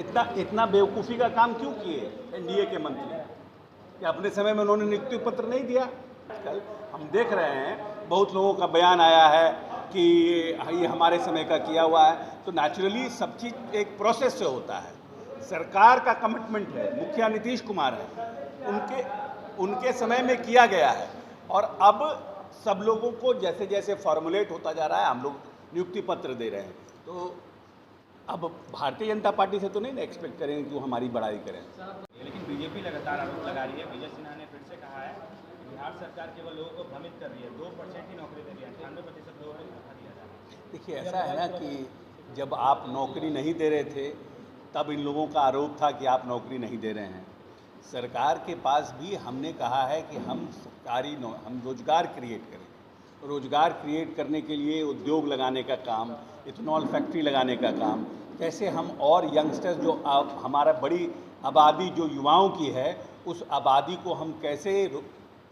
इतना इतना बेवकूफ़ी का काम क्यों किए एनडीए के मंत्री कि अपने समय में उन्होंने नियुक्ति पत्र नहीं दिया। कल हम देख रहे हैं बहुत लोगों का बयान आया है कि ये हमारे समय का किया हुआ है, तो नेचुरली सब चीज़ एक प्रोसेस से होता है। सरकार का कमिटमेंट है, मुखिया नीतीश कुमार है, उनके समय में किया गया है और अब सब लोगों को जैसे जैसे फॉर्मुलेट होता जा रहा है हम लोग नियुक्ति पत्र दे रहे हैं। तो अब भारतीय जनता पार्टी से तो नहीं ना एक्सपेक्ट करेंगे कि वो हमारी बड़ाई करें। लेकिन बीजेपी लगातार आरोप लगा रही है। विजय सिन्हा ने फिर से कहा है कि बिहार सरकार केवल लोगों को भ्रमित कर रही है, 2% ही नौकरी दे रही है, 98% लोगों को धोखा दिया जा रहा है। देखिए, ऐसा है ना कि जब आप नौकरी नहीं दे रहे थे तब इन लोगों का आरोप था कि आप नौकरी नहीं दे रहे हैं। सरकार के पास भी हमने कहा है कि हम हम रोजगार क्रिएट करें। रोजगार क्रिएट करने के लिए उद्योग लगाने का काम, इथेनॉल फैक्ट्री लगाने का काम, कैसे हम और यंगस्टर्स जो हमारा बड़ी आबादी जो युवाओं की है, उस आबादी को हम कैसे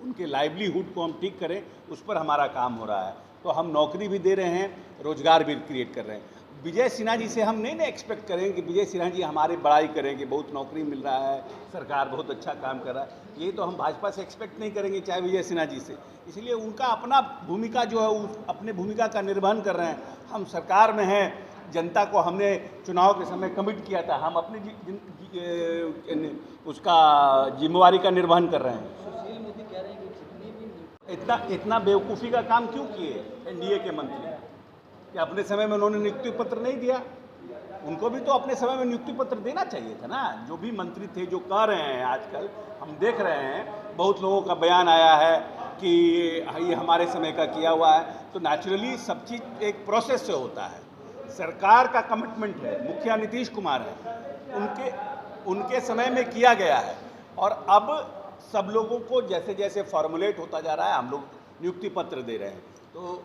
उनके लाइवलीहुड को हम ठीक करें, उस पर हमारा काम हो रहा है। तो हम नौकरी भी दे रहे हैं, रोजगार भी क्रिएट कर रहे हैं। विजय सिन्हा जी से हम नहीं ना एक्सपेक्ट करें कि विजय सिन्हा जी हमारी बड़ाई करेंगे, बहुत नौकरी मिल रहा है, सरकार बहुत अच्छा काम कर रहा है। ये तो हम भाजपा से एक्सपेक्ट नहीं करेंगे, चाहे विजय सिन्हा जी से। इसलिए उनका अपना भूमिका जो है अपने भूमिका का निर्वहन कर रहे हैं। हम सरकार में हैं, जनता को हमने चुनाव के समय कमिट किया था, हम अपनी उसका जिम्मेवारी का निर्वहन कर रहे हैं। सुशील मोदी कह रहे हैं कि जितनी भी इतना बेवकूफ़ी का काम क्यों किए एनडीए के मंत्री कि अपने समय में उन्होंने नियुक्ति पत्र नहीं दिया। उनको भी तो अपने समय में नियुक्ति पत्र देना चाहिए था ना। जो भी मंत्री थे जो कह रहे हैं, आजकल हम देख रहे हैं बहुत लोगों का बयान आया है कि ये हमारे समय का किया हुआ है। तो नेचुरली सब चीज़ एक प्रोसेस से होता है। सरकार का कमिटमेंट है, मुखिया नीतीश कुमार है, उनके समय में किया गया है और अब सब लोगों को जैसे जैसे फॉर्मुलेट होता जा रहा है हम लोग नियुक्ति पत्र दे रहे हैं। तो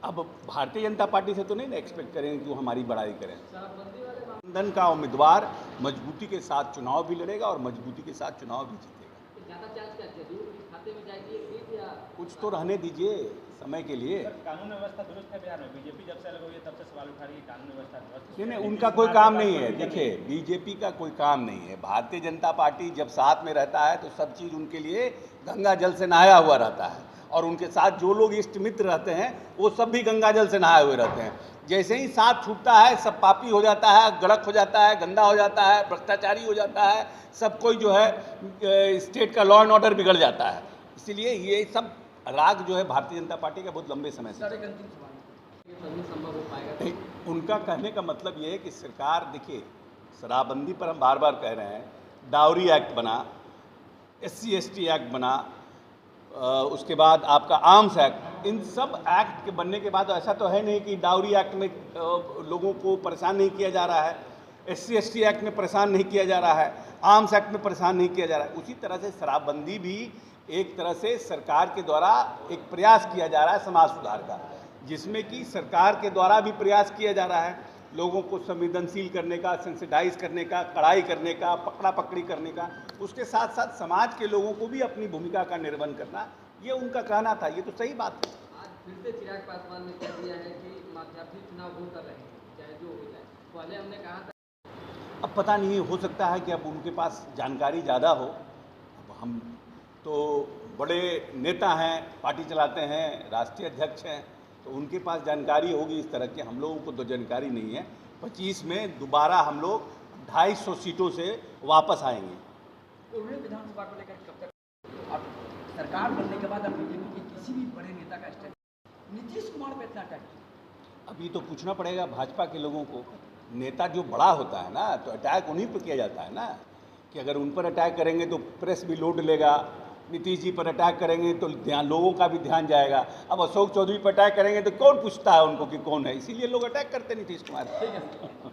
अब भारतीय जनता पार्टी से तो नहीं ना एक्सपेक्ट करेंगे कि वो हमारी बड़ाई करें। गठबंधन का उम्मीदवार मजबूती के साथ चुनाव भी लड़ेगा और मजबूती के साथ चुनाव भी जीतेगा। ज़्यादा चार्ज क्या जदयू खाते में जाएगी सीट या कुछ तो रहने दीजिए समय के लिए। कानून व्यवस्था दुरुस्त है बिहार में। बीजेपी जब से अलग हुई है तब से सवाल उठा रही है कानून व्यवस्था दुरुस्त। नहीं, उनका कोई काम नहीं है। देखिए, बीजेपी का कोई काम नहीं है। भारतीय जनता पार्टी जब साथ में रहता है तो सब चीज़ उनके लिए गंगा जल से नहाया हुआ रहता है और उनके साथ जो लोग इष्ट मित्र रहते हैं वो सब भी गंगा जल से नहाए हुए रहते हैं। जैसे ही साथ छूटता है सब पापी हो जाता है, गड़क हो जाता है, गंदा हो जाता है, भ्रष्टाचारी हो जाता है, सब कोई जो है स्टेट का लॉ एंड ऑर्डर बिगड़ जाता है। इसलिए ये सब राग जो है भारतीय जनता पार्टी का बहुत लंबे समय से संभव हो पाएगा। उनका कहने का मतलब ये है कि सरकार, देखिए, शराबबंदी पर हम बार बार कह रहे हैं, डाउरी एक्ट बना, SC/ST एक्ट बना, उसके बाद आपका आर्म्स एक्ट, इन सब एक्ट के बनने के बाद ऐसा तो है नहीं कि डाउरी एक्ट में लोगों को परेशान नहीं किया जा रहा है, SC/ST एक्ट में परेशान नहीं किया जा रहा है, आर्म्स एक्ट में परेशान नहीं किया जा रहा है। उसी तरह से शराबबंदी भी एक तरह से सरकार के द्वारा एक प्रयास किया जा रहा है समाज सुधार का, जिसमें कि सरकार के द्वारा भी प्रयास किया जा रहा है लोगों को संवेदनशील करने का, सेंसिटाइज करने का, कड़ाई करने का, पकड़ा पकड़ी करने का। उसके साथ साथ समाज के लोगों को भी अपनी भूमिका का निर्वहन करना, ये उनका कहना था। ये तो सही बात है। आज फिर से चिराग पासवान ने कह दिया है कि मध्यावधि चुनाव वो कर रहे हैं चाहे जो हो जाए। पहले हमने कहा था, अब पता नहीं, हो सकता है कि अब उनके पास जानकारी ज़्यादा हो। अब हम तो बड़े नेता हैं, पार्टी चलाते हैं, राष्ट्रीय अध्यक्ष हैं, तो उनके पास जानकारी होगी इस तरह की। हम लोगों को तो जानकारी नहीं है। 25 में दोबारा हम लोग 250 सीटों से वापस आएंगे। उन्होंने विधानसभा को लेकर कब तक और सरकार बनने के बाद अब बीजेपी के किसी भी बड़े नेता का स्टेप नीतीश कुमार पे इतना अटैक किया? अभी तो पूछना पड़ेगा भाजपा के लोगों को। नेता जो बड़ा होता है ना, तो अटैक उन्हीं पर किया जाता है ना, कि अगर उन पर अटैक करेंगे तो प्रेस भी लोड लेगा, नीतीश जी पर अटैक करेंगे तो लोगों का भी ध्यान जाएगा। अब अशोक चौधरी पर अटैक करेंगे तो कौन पूछता है उनको कि कौन है, इसीलिए लोग अटैक करते हैं नीतीश कुमार। ठीक है।